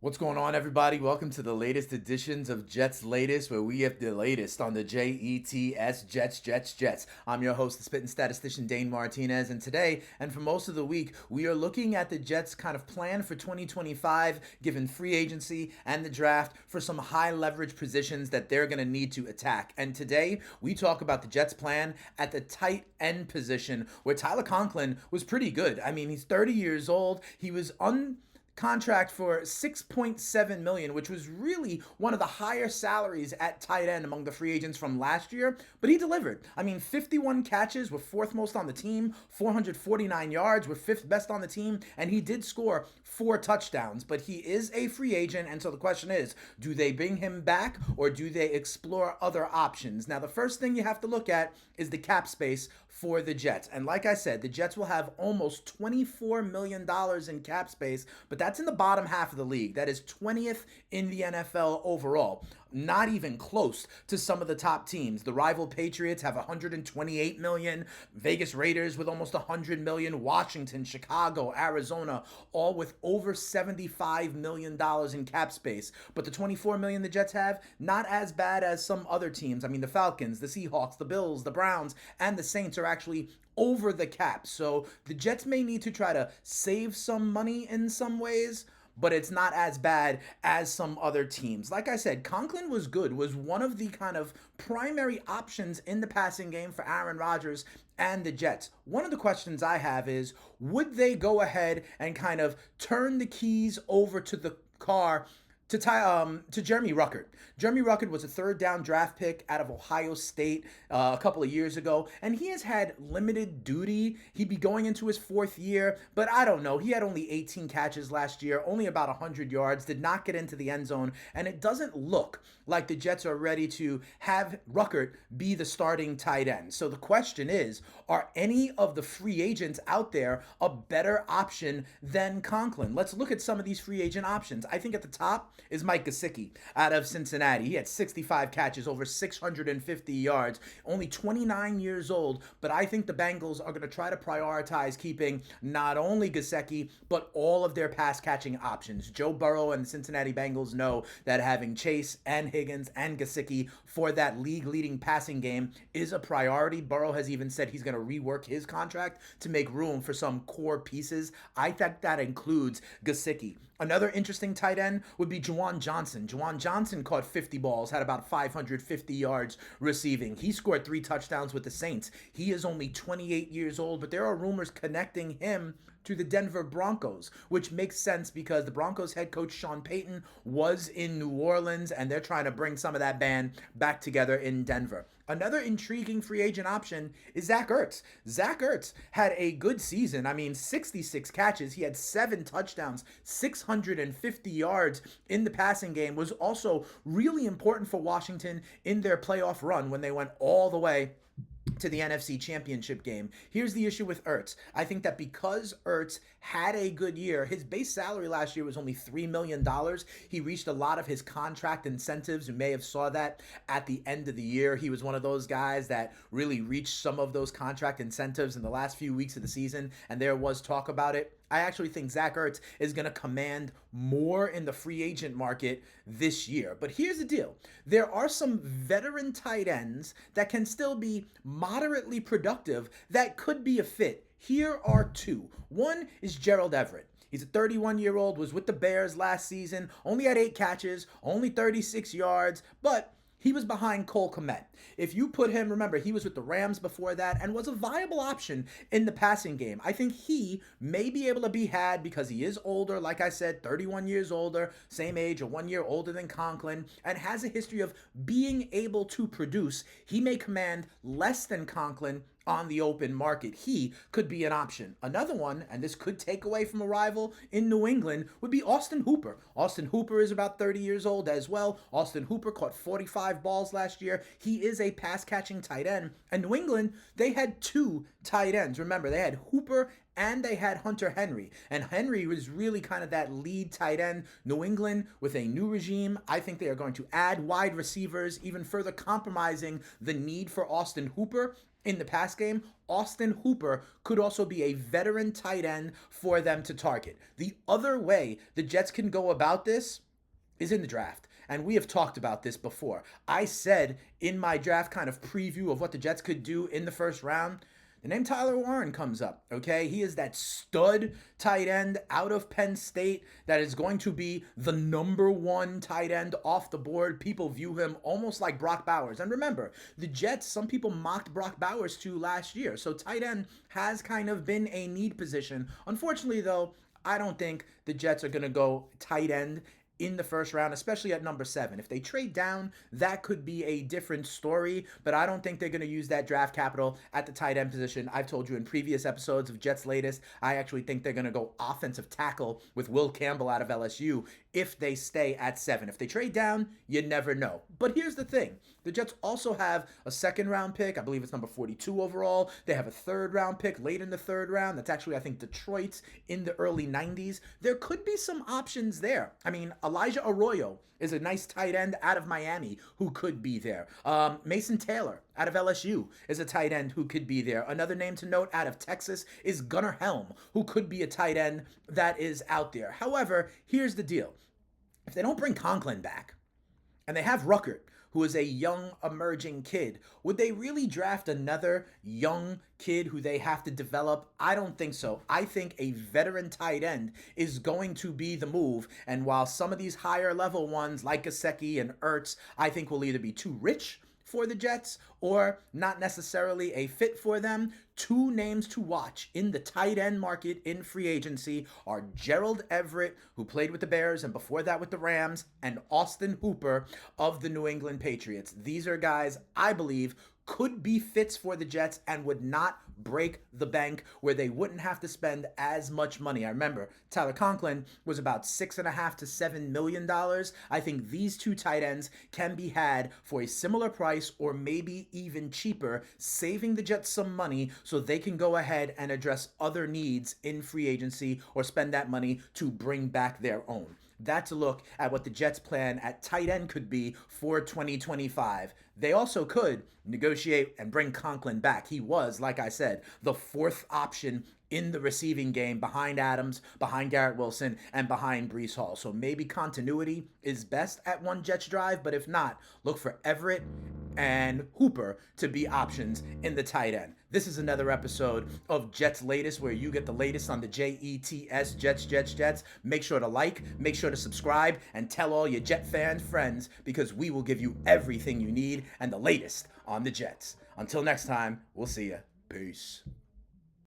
What's going on, everybody? Welcome to the latest editions of Jets Latest, where we have the latest on the Jets, Jets. I'm your host, the spitting statistician Dane Martinez, and today, and for most of the week, we are looking at the Jets' kind of plan for 2025, given free agency and the draft for some high leverage positions that they're going to need to attack. And today, we talk about the Jets' plan at the tight end position, where Tyler Conklin was pretty good. I mean, he's 30 years old. He was contract for 6.7 million, which was really one of the higher salaries at tight end among the free agents from last year, but he delivered. I mean, 51 catches, were fourth most on the team, 449 yards, were fifth best on the team, and he did score 4 touchdowns, but he is a free agent, and so the question is, do they bring him back or do they explore other options? Now, the first thing you have to look at is the cap space for the Jets. And like I said, the Jets will have almost $24 million in cap space, but that's in the bottom half of the league. That is 20th in the NFL overall. Not even close to some of the top teams. The rival Patriots have 128 million, Vegas Raiders with almost 100 million, Washington, Chicago, Arizona, all with over $75 million in cap space. But the 24 million the Jets have, not as bad as some other teams. I mean, the Falcons, the Seahawks, the Bills, the Browns, and the Saints are actually over the cap. So the Jets may need to try to save some money in some ways, but it's not as bad as some other teams. Like I said, Conklin was good, was one of the kind of primary options in the passing game for Aaron Rodgers and the Jets. One of the questions I have is, would they go ahead and kind of turn the keys over to the car to Jeremy Ruckert. Jeremy Ruckert was a third down draft pick out of Ohio State a couple of years ago, and he has had limited duty. He'd be going into his 4th year, but I don't know. He had only 18 catches last year, only about 100 yards, did not get into the end zone, and it doesn't look like the Jets are ready to have Ruckert be the starting tight end. So the question is, are any of the free agents out there a better option than Conklin? Let's look at some of these free agent options. I think at the top is Mike Gesicki out of Cincinnati. He had 65 catches, over 650 yards, only 29 years old, but I think the Bengals are going to try to prioritize keeping not only Gesicki, but all of their pass-catching options. Joe Burrow and the Cincinnati Bengals know that having Chase and Higgins and Gesicki for that league-leading passing game is a priority. Burrow has even said he's going to rework his contract to make room for some core pieces. I think that includes Gesicki. Another interesting tight end would be Juwan Johnson. Juwan Johnson caught 50 balls, had about 550 yards receiving. He scored 3 touchdowns with the Saints. He is only 28 years old, but there are rumors connecting him to the Denver Broncos, which makes sense because the Broncos head coach Sean Payton was in New Orleans, and they're trying to bring some of that band back together in Denver. Another intriguing free agent option is Zach Ertz. Zach Ertz had a good season. I mean, 66 catches. He had 7 touchdowns, 650 yards in the passing game. Was also really important for Washington in their playoff run when they went all the way to the NFC Championship game. Here's the issue with Ertz. I think that because Ertz had a good year, his base salary last year was only $3 million. He reached a lot of his contract incentives. You may have saw that at the end of the year. He was one of those guys that really reached some of those contract incentives in the last few weeks of the season, and there was talk about it. I actually think Zach Ertz is going to command more in the free agent market this year. But here's the deal. There are some veteran tight ends that can still be moderately productive that could be a fit. Here are 2. One is Gerald Everett. He's a 31-year-old, was with the Bears last season, only had 8 catches, only 36 yards, but he was behind Cole Kmet. If you put him, remember, he was with the Rams before that and was a viable option in the passing game. I think he may be able to be had because he is older, like I said, 31 years older, same age, or 1 year older than Conklin, and has a history of being able to produce. He may command less than Conklin on the open market. He could be an option. Another one, and this could take away from a rival in New England, would be Austin Hooper. Austin Hooper is about 30 years old as well. Austin Hooper caught 45 balls last year. He is a pass-catching tight end. And New England, they had 2 tight ends. Remember, they had Hooper and they had Hunter Henry. And Henry was really kind of that lead tight end. New England, with a new regime, I think they are going to add wide receivers, even further compromising the need for Austin Hooper. in the pass game, Austin Hooper could also be a veteran tight end for them to target. The other way the Jets can go about this is in the draft. And we have talked about this before. I said in my draft kind of preview of what the Jets could do in the first round, the name Tyler Warren comes up, okay? He is that stud tight end out of Penn State that is going to be the number one tight end off the board. People view him almost like Brock Bowers. And remember, the Jets, some people mocked Brock Bowers too last year. So tight end has kind of been a need position. Unfortunately, though, I don't think the Jets are going to go tight end in the first round, especially at number 7. If they trade down, that could be a different story, but I don't think they're going to use that draft capital at the tight end position. I've told you in previous episodes of Jets Latest, I actually think they're going to go offensive tackle with Will Campbell out of LSU if they stay at 7. If they trade down, you never know. But here's the thing. The Jets also have a second-round pick. I believe it's number 42 overall. They have a third-round pick late in the third round. That's actually, I think, Detroit's in the early 90s. There could be some options there. I mean, Elijah Arroyo is a nice tight end out of Miami who could be there. Mason Taylor out of LSU is a tight end who could be there. Another name to note out of Texas is Gunnar Helm, who could be a tight end that is out there. However, here's the deal. If they don't bring Conklin back, and they have Ruckert, who is a young emerging kid, would they really draft another young kid who they have to develop? I don't think so. I think a veteran tight end is going to be the move. And while some of these higher level ones like Gesicki and Ertz, I think will either be too rich for the Jets or not necessarily a fit for them, two names to watch in the tight end market in free agency are Gerald Everett, who played with the Bears and before that with the Rams, and Austin Hooper of the New England Patriots. These are guys I believe could be fits for the Jets and would not break the bank where they wouldn't have to spend as much money. I remember Tyler Conklin was about $6.5 to $7 million. I think these two tight ends can be had for a similar price or maybe even cheaper, saving the Jets some money so they can go ahead and address other needs in free agency or spend that money to bring back their own. That's a look at what the Jets' plan at tight end could be for 2025. They also could negotiate and bring Conklin back. He was, like I said, the fourth option in the receiving game behind Adams, behind Garrett Wilson, and behind Breece Hall. So maybe continuity is best at one Jets drive, but if not, look for Everett and Hooper to be options in the tight end. This is another episode of Jets Latest, where you get the latest on the Jets, Jets. Make sure to like, make sure to subscribe, and tell all your Jet fan friends, because we will give you everything you need and the latest on the Jets. Until next time, we'll see ya. Peace.